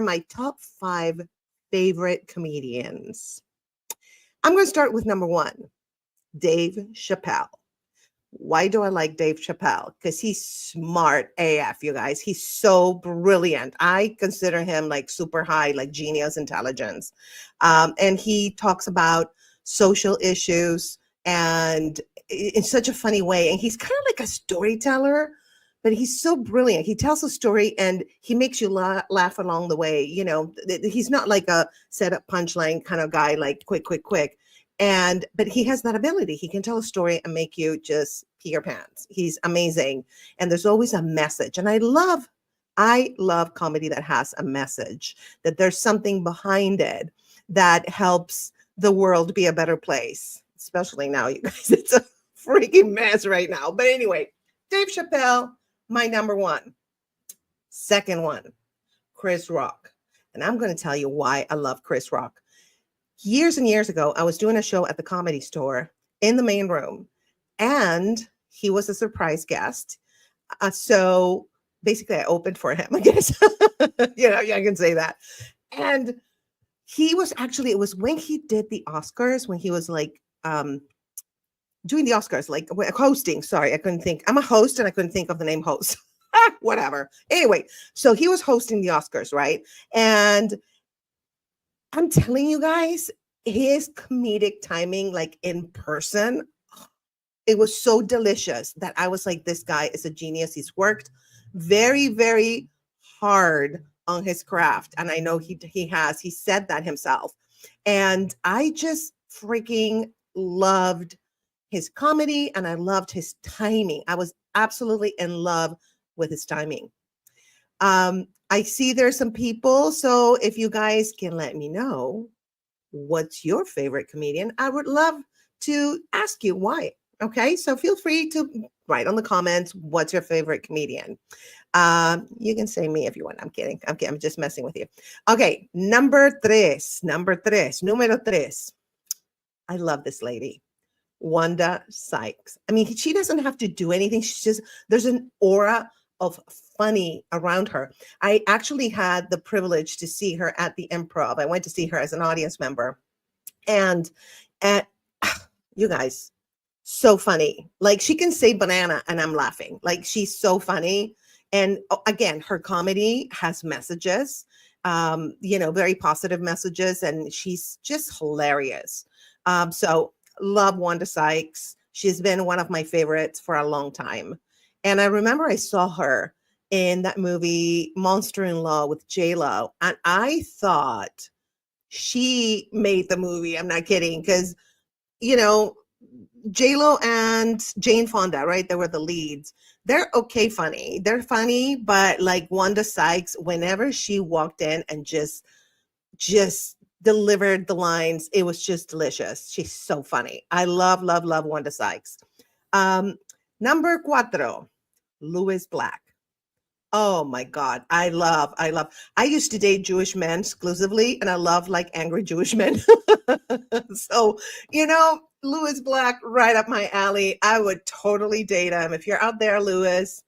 my top 5 favorite comedians. I'm going to start with number 1, Dave Chappelle. Why do I like Dave Chappelle? Because he's smart AF, you guys. He's so brilliant. I consider him like super high, like genius intelligence. And he talks about social issues and in such a funny way. And he's kind of like a storyteller, but he's so brilliant. He tells a story and he makes you laugh along the way. You know, he's not like a setup punchline kind of guy, like quick, quick, quick. But he has that ability. He can tell a story and make you just pee your pants. He's amazing. And there's always a message. And I love comedy that has a message, that there's something behind it that helps the world be a better place, especially now, you guys. It's a freaking mess right now. But anyway, Dave Chappelle, my number 1. Second one, Chris Rock. And I'm going to tell you why I love Chris Rock. Years and years ago, I was doing a show at the Comedy Store in the main room, and he was a surprise guest. So basically, I opened for him, I guess. I can say that. And he was actually, it was when he did the Oscars, when he was like doing the Oscars, like hosting. Sorry, I couldn't think. I'm a host, and I couldn't think of the name host. Whatever. Anyway, so he was hosting the Oscars, right? And I'm telling you guys, his comedic timing, like in person, it was so delicious that I was like, this guy is a genius. He's worked very, very hard on his craft. And I know he has. He said that himself. And I just freaking loved his comedy, and I loved his timing. I was absolutely in love with his timing. I see there's some people, so if you guys can let me know what's your favorite comedian, I would love to ask you why. Okay, so feel free to write on the comments what's your favorite comedian. You can say me if you want. I'm kidding. I'm just messing with you. Okay, number tres. Número tres. I love this lady, Wanda Sykes. I mean, she doesn't have to do anything. She's just, there's an aura of funny around her. I actually had the privilege to see her at the Improv. I went to see her as an audience member. And you guys, so funny. Like, she can say banana and I'm laughing. Like, she's so funny. And again, her comedy has messages, very positive messages. And she's just hilarious. So love Wanda Sykes. She's been one of my favorites for a long time. And I remember I saw her in that movie Monster-in-Law with J-Lo. And I thought she made the movie. I'm not kidding. Because, J-Lo and Jane Fonda, right? They were the leads. They're okay funny. They're funny, but like Wanda Sykes, whenever she walked in and just delivered the lines, it was just delicious. She's so funny. I love Wanda Sykes. Number 4, Louis Black. Oh my God. I used to date Jewish men exclusively, and I love like angry Jewish men. So, Louis Black, right up my alley. I would totally date him. If you're out there, Louis,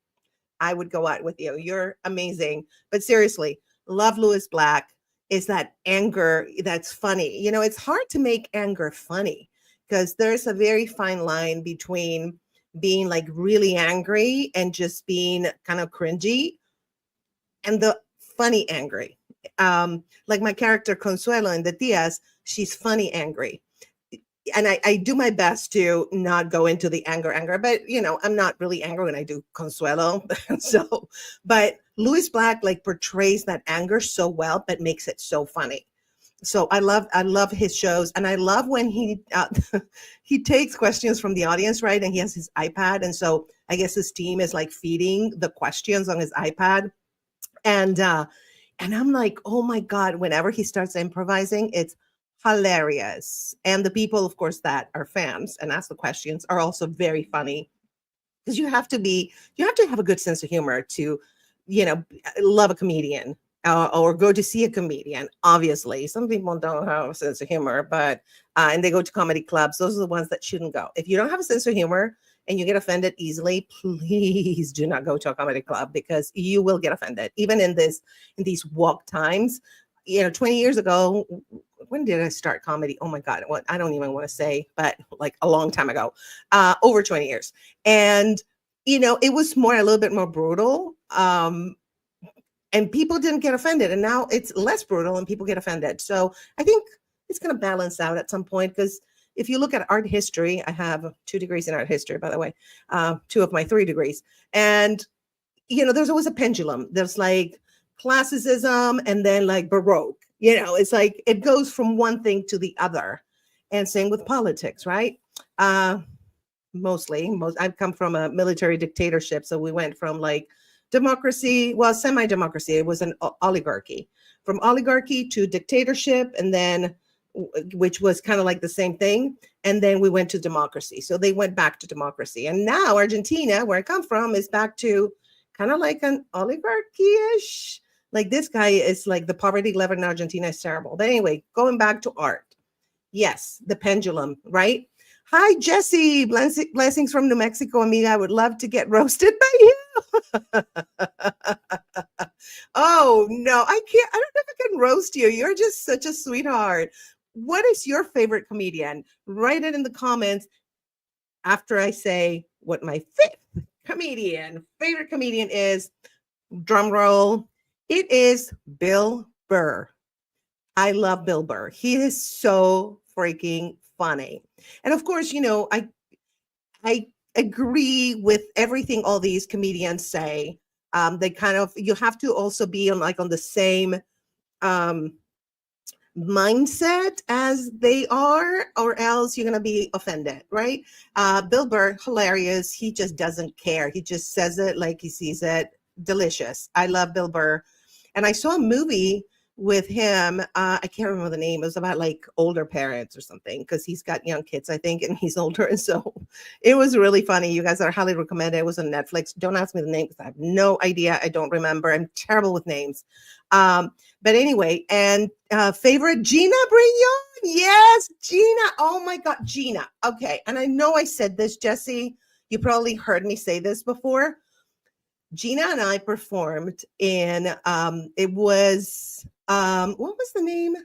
I would go out with you. You're amazing. But seriously, love Louis Black. Is that anger that's funny. It's hard to make anger funny because there's a very fine line between being like really angry and just being kind of cringy and the funny angry. Like my character Consuelo in the Tias, she's funny angry. And I do my best to not go into the anger, but I'm not really angry when I do Consuelo. But Louis Black like portrays that anger so well, but makes it so funny. So I love his shows, and I love when he takes questions from the audience, right? And he has his iPad, and so I guess his team is like feeding the questions on his iPad, and I'm like, oh my God! Whenever he starts improvising, it's hilarious, and the people, of course, that are fans and ask the questions are also very funny because you have to have a good sense of humor to, love a comedian. Or go to see a comedian. Obviously, some people don't have a sense of humor, but and they go to comedy clubs. Those are the ones that shouldn't go. If you don't have a sense of humor, and you get offended easily, please do not go to a comedy club because you will get offended. Even in these walk times, 20 years ago, when did I start comedy? Oh my God, what I don't even want to say, but like a long time ago, over 20 years. And it was a little bit more brutal. And people didn't get offended. And now it's less brutal and people get offended. So I think it's going to balance out at some point, because if you look at art history, I have 2 degrees in art history, by the way, 2 of my 3 degrees. And, there's always a pendulum. There's like classicism and then like Baroque. It's like it goes from one thing to the other. And same with politics, right? I've come from a military dictatorship. So we went from like democracy, well, semi-democracy. It was an oligarchy, from oligarchy to dictatorship, and then which was kind of like the same thing. And then we went to democracy. So they went back to democracy. And now Argentina, where I come from, is back to kind of like an oligarchy-ish. Like this guy is like the poverty level in Argentina is terrible. But anyway, going back to art. Yes, the pendulum, right? Hi, Jesse. Blessings from New Mexico, amiga. I would love to get roasted by you. Oh, no, I can't. I don't know if I can roast you. You're just such a sweetheart. What is your favorite comedian? Write it in the comments after I say what my favorite comedian is. Drum roll. It is Bill Burr. I love Bill Burr. He is so freaking funny. And of course, I agree with everything all these comedians say. You have to also be on the same mindset as they are, or else you're going to be offended, right? Bill Burr, hilarious. He just doesn't care. He just says it like he sees it. Delicious. I love Bill Burr. And I saw a movie with him. I can't remember the name. It was about like older parents or something, because he's got young kids, I think, and he's older. And so it was really funny. You guys are highly recommended. It was on Netflix. Don't ask me the name because I have no idea. I don't remember. I'm terrible with names. But anyway, and favorite, Gina Brignon. Yes, Gina. Oh my God, Gina. Okay. And I know I said this, Jesse. You probably heard me say this before. Gina and I performed in, it was, what was the name?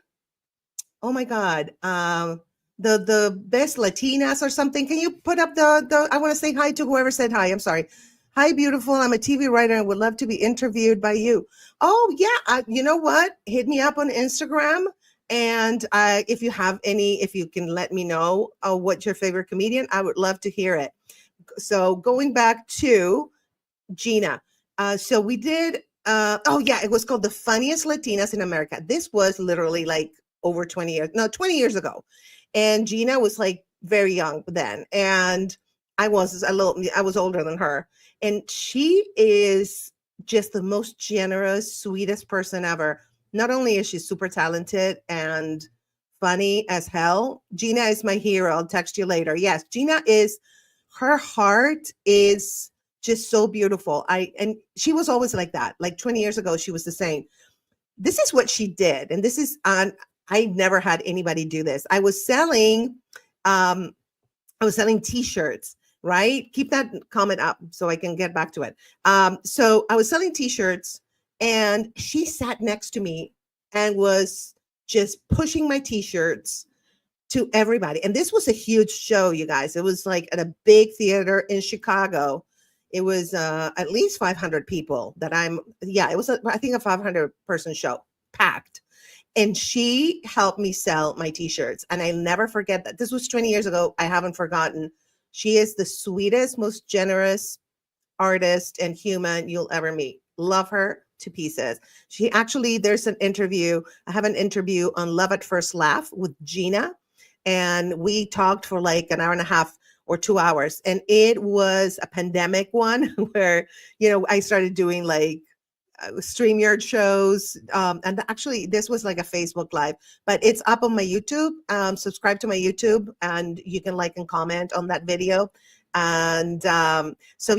Oh my God. The Best Latinas or something. Can you put up I want to say hi to whoever said hi. I'm sorry. Hi, beautiful. I'm a TV writer and would love to be interviewed by you. Oh yeah. You know what? Hit me up on Instagram. And if you can let me know what's your favorite comedian, I would love to hear it. So going back to Gina. So we did, it was called The Funniest Latinas in America. This was literally like over 20 years ago. And Gina was like very young then. And I was older than her. And she is just the most generous, sweetest person ever. Not only is she super talented and funny as hell, Gina is my hero. I'll text you later. Yes, her heart is just so beautiful. And she was always like that. Like 20 years ago, she was the same. This is what she did. And this is I never had anybody do this. I was selling t-shirts, right? Keep that comment up so I can get back to it. So I was selling t-shirts and she sat next to me and was just pushing my t-shirts to everybody. And this was a huge show, you guys. It was like at a big theater in Chicago. It was at least 500 people it was, I think, a 500 person show, packed. And she helped me sell my t-shirts. And I never forget that. This was 20 years ago. I haven't forgotten. She is the sweetest, most generous artist and human you'll ever meet. Love her to pieces. There's an interview. I have an interview on Love at First Laugh with Gina. And we talked for like an hour and a half or 2 hours. And it was a pandemic one where, I started doing like StreamYard shows. And actually this was like a Facebook Live, but it's up on my YouTube. Subscribe to my YouTube and you can like and comment on that video. And so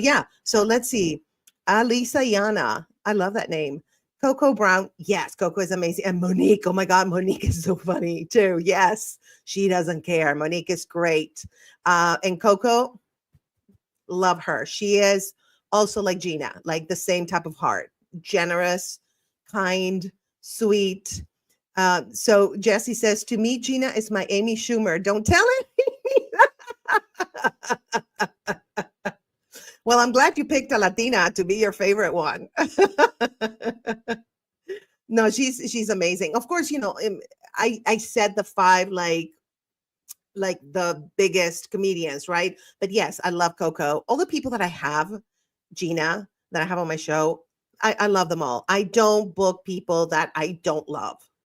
let's see. Alisa Yana. I love that name. Coco Brown. Yes, Coco is amazing. And Monique. Oh my God, Monique is so funny too. Yes, she doesn't care. Monique is great. And Coco, Love her. She is also like Gina, like the same type of heart, generous, kind, sweet. So Jesse says, to me, Gina is my Amy Schumer. Don't tell it. Well, I'm glad you picked a Latina to be your favorite one. No, she's amazing. Of course, I said the five like the biggest comedians, right? But yes, I love Coco. All the people that I have, Gina, that I have on my show, I love them all. I don't book people that I don't love.